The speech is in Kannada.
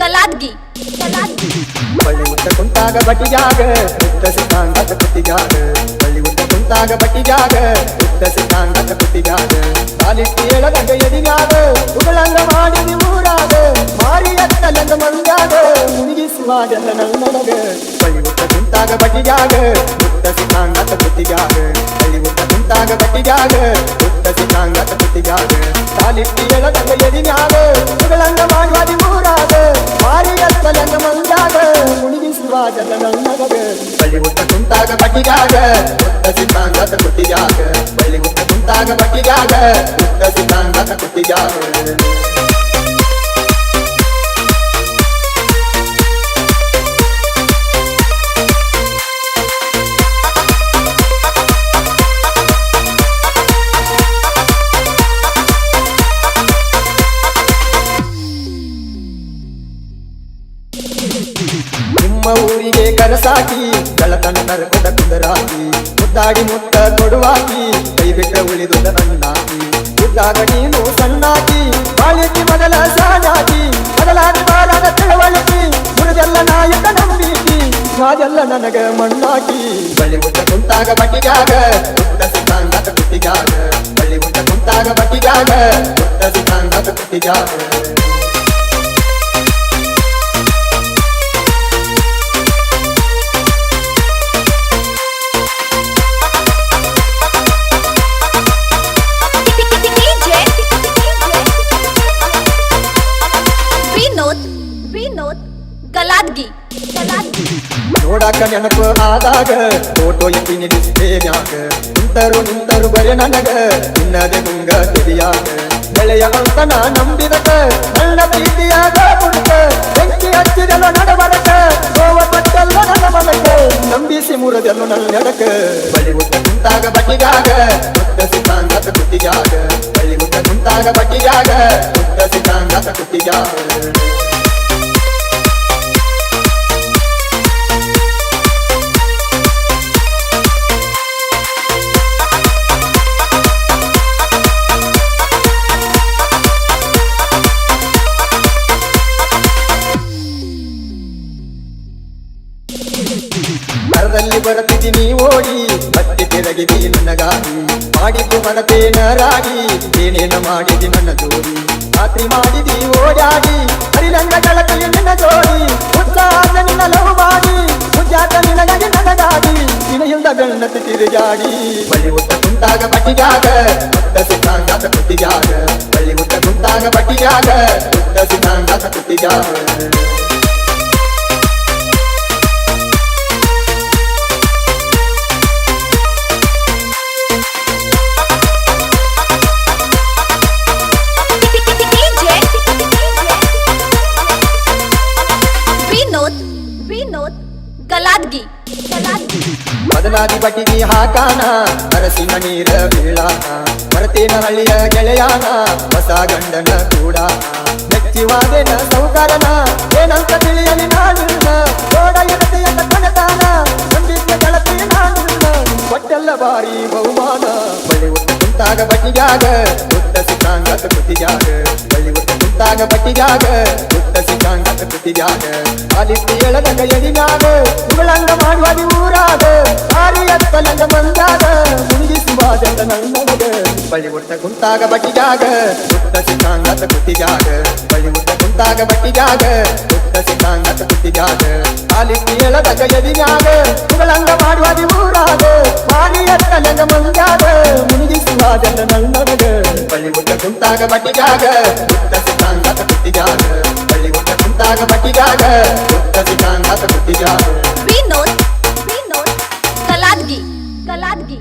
ಗಲಾದ್ಗಿ ಬಳ್ಳಿ ಉದ್ದ ಕುಂತಾಗ ಬಟ್ಟಿಗಾಗ ಉದ್ದ ಸಿದ್ಧಾಂತ ಕುತ್ತಿಗಾಗ ಬಳ್ಳಿ ಉದ್ದ ಕುಂತಾಗ ಬಟ್ಟಿಗಾಗ ಉದ್ದ ಸಿದ್ಧಾಂತ ಕುತ್ತಿಗಾಗ ಕಾಲಿಟ್ಟಿ ಎಳಗಂಗ ಎದಿಗಾಗ ಉಗಳಂಗ ಮಾಡಿದಿ ಊರಾಗ ಮಾರಿ ಎತ್ತಲಂಗ ಮಂಗಾಗ ಮುನಿಗಿಸುವಾಗೆಲ್ಲ ನನ್ನೊಳಗ ಬಳ್ಳಿ ಉದ್ದ ಕುಂತಾಗ ಬಟ್ಟಿಗಾಗ ಉದ್ದ ಸಿದ್ಧಾಂತ ಕುತ್ತಿಗಾಗ ಬಳ್ಳಿ ಉದ್ದ ಕುಂತಾಗ ಬಟ್ಟಿಗಾಗ ಉದ್ದ ಸಿದ್ಧಾಂತ ಕುತ್ತಿಗಾಗ ಕಾಲಿಟ್ಟಿ ಎಳಗಂಗ ಎದಿಗಾಗ ಉಗಳಂಗ ಮಾಡಿದಿ ಊರಾಗ ಮಾರಿ ಎತ್ತಲಂಗ ಮಂಗಾಗ ಮುನಿಗಿಸುವಾಗೆಲ್ಲ ನನ್ನೊಳಗ ಬಳ್ಳಿ ಉದ್ದ ಕುಂತಾಗ ಬಟ್ಟಿಗಾಗ ಉದ್ದ ಸಿದ್ಧಾಂತ ಕುತ್ತಿಗಾಗ ಬಳ್ಳಿ ಉದ್ದ ಕುಂತಾಗ ಬಟ್ಟಿಗಾಗ ಉದ್ದ ಸಿದ್ಧಾಂತ ಕುತ್ತಿಗಾಗ ನಿಮ್ಮ ಊರಿಗೆ ಕರಸಾಕಿ ಗಳತನ ಕರಕದ ಕುಂದರಾಕಿ ಮುದ್ದಾಡಿ ಮುತ್ತ ಕೊಡುವಾಕಿ ಕೈ ಬಿಟ್ಟ ಉಳಿದುದ ನನ್ನಾಕಿ ಇದ್ದಾಗ ನೀನು ಸಣ್ಣಾಕಿ ಬಾಳಿಕೆ ಮೊದಲ ಸಾನಾಕಿ ಬದಲಾದ ಬಾರದ ತಿಳುವಳಿಕೆ ಮುರಿದೆಲ್ಲ ನಾಯಕ ನಂಬೀಕಿ ನಾದೆಲ್ಲ ನನಗ ಮಣ್ಣಾಕಿ ಬಳ್ಳಿ ಉದ್ದ ಕುಂತಾಗ ಬಟ್ಟಿಗಾಗ ಉದ್ದ ಸಿದ್ಧಾಂತ ಕುತ್ತಿಗಾಗ ಬಳ್ಳಿ ಉದ್ದ ಕುಂತಾಗ ಬಟ್ಟಿಗಾಗ ಉದ್ದ ಸಿದ್ಧಾಂತ ಕುತ್ತಿಗಾಗ ಗಲಾದ್ಗಿ ನೋಡಾಕ ನೆನಪು ಆದಾಗ ಫೋಟೋ ಎತ್ತಿನಿ ಡಿಸ್ಪ್ಲೇನ್ಯಾಗ ನಿಂತರು ಬರೆ ನನಗ ನಿನ್ನದೆ ಮುಂಗ ತಿಳಿಯಾಗ ಬೆಳೆಯ ಅಂತ ನಾ ನಂಬಿದಕ ನನ್ನ ಪ್ರೀತಿಯಾಗ ಮುಡುಕ ಬೆಂಕಿ ಹಚ್ಚಿದೆಲ್ಲ ನಡಬರಕ ಗೋವ ಪಟ್ಟೆಲ್ಲ ನನ್ನ ಮನಕ ನಂಬಿಸಿ ಮುರದೆಲ್ಲ ನನ್ನಡಕ ಬಳಿ ಉದ್ದ ಕುಂತಾಗ ಬಟ್ಟಿಗಾಗ ಉದ್ದ ಸಿದ್ಧಾಂತ ಕುತ್ತಿಗಾಗ ಬಳಿ ಉದ್ದ ಕುಂತಾಗ ಬಟ್ಟಿಗಾಗ ಉದ್ದ ಸಿದ್ಧಾಂತ ಕುತ್ತಿಗಾಗ ಮರದಲ್ಲಿ ಬರುತ್ತಿದ್ದೀನಿ ಓಡಿ ಮತ್ತೆ ತಿರುಗಿದಿ ನನಗಾಗಿ ಮಾಡಿದ್ದು ಮನತೇನ ರಾಗಿ ಏನೇನ ಮಾಡಿದಿ ನನ್ನ ಜೋಡಿ ರಾತ್ರಿ ಮಾಡಿದಿ ಓಡಾಡಿ ಹರಿಲಂಗ ಗಳಕಲಿ ನಿನ್ನ ಜೋಡಿ ಉತ್ಸಾಹ ನಿನ್ನ ಲವ್ ಮಾಡಿ ಉಜ್ಜಾತ ನಿನಗಾಗಿ ನನಗಾಗಿ ನಿನಯಿಂದ ಬೆನ್ನತ್ತಿ ತಿರುಗಾಡಿ ಬಳ್ಳಿ ಉದ್ದ ಕುಂತಾಗ ಬಟ್ಟಿಗಾಗ ಉದ್ದ ಸಿದ್ಧಾಂತ ಕುತ್ತಿಗಾಗ ಬಳ್ಳಿ ಉದ್ದ ಕುಂತಾಗ ಬಟ್ಟಿಗಾಗ ಉದ್ದ ಸಿದ್ಧಾಂತ ಕುತ್ತಿಗಾಗ ಗಲಾದ್ಗಿ ಬದಲಾಗಿ ಬಟ್ಟಿಗೆ ಹಾಕಾನ ಅರಸಿನ ನೀರ ಬೀಳಾನ ಮರತೇನ ಹಳ್ಳಿಯ ಗೆಳೆಯಾನ ಹೊಸ ಗಂಡನ ಕೂಡ ಮೆಚ್ಚಿವಾದೇನ ಸೌಕಾರನ ಏನಂತ ತಿಳಿಯಲಿ ನಾನಿಲ್ಲ ಓಡ ಎಡತೆಯಂತ ಕಣತಾನ ನಂಬಿದ್ದ ಗೆಳತಿ ನಾನಿಲ್ಲ ಒಟ್ಟೆಲ್ಲ ಬಾರಿ ಬಹುಮಾನ ಬಳ್ಳಿ ಉದ್ದ ಕುಂತಾಗ ಬಟ್ಟಿಗಾಗ ಉದ್ದ ಸಿದ್ಧಾಂತ ಕುತ್ತಿಗಾಗ ಬಳ್ಳಿ ಉದ್ದ ಕುಂತಾಗ ಬಟ್ಟಿಗಾಗ ಉದ್ದ ಸಿದ್ಧಾಂತ ಕುತ್ತಿಗಾಗ ಕಾಲಿಟ್ಟಿ ಎಳದಾಗ ಎಡಿಗಾಗ ಉಗಳಂಗ ಮಾಡುವದಿ ಊರಾಗ ಆರಿ ಎತ್ತಲಂಗ ಮಂದಾಗ ಮುನಿಗಿಸುವಾದೆಲ್ಲ ನನ್ನೊಳಗ ಬಳ್ಳಿ ಉದ್ದ ಕುಂತಾಗ ಬಟ್ಟಿಗಾಗ ಉದ್ದ ಸಿದ್ಧಾಂತ ಕುತ್ತಿಗಾಗ ಬಳ್ಳಿ ಉದ್ದ ಕುಂತಾಗ ಬಟ್ಟಿಗಾಗ ಉದ್ದ ಸಿದ್ಧಾಂತ ಕುತ್ತಿಗಾಗ ಕಾಲಿಟ್ಟಿ ಎಳದಾಗ ಎಡಿಗಾಗ ಉಗಳಂಗ ಮಾಡುವದಿ ಊರಾಗ ಆರಿ ಎತ್ತಲಂಗ ಮಂದಾಗ ಮುನಿಗಿಸುವಾದೆಲ್ಲ ನನ್ನೊಳಗ ಬಳ್ಳಿ ಉದ್ದ ಕುಂತಾಗ ಬಟ್ಟಿಗಾಗ ಉದ್ದ ಸಿದ್ಧಾಂತ ಕುತ್ತಿಗಾಗ ಬಳ್ಳಿ ಉದ್ದ ಕುಂತಾಗ ಬಟ್ಟಿಗಾಗ ಉದ್ದ ಸಿದ್ಧಾಂತ ಕುತ್ತಿಗಾಗ ಗಲಾದ್ಗಿ ಗಲಾದ್ಗಿ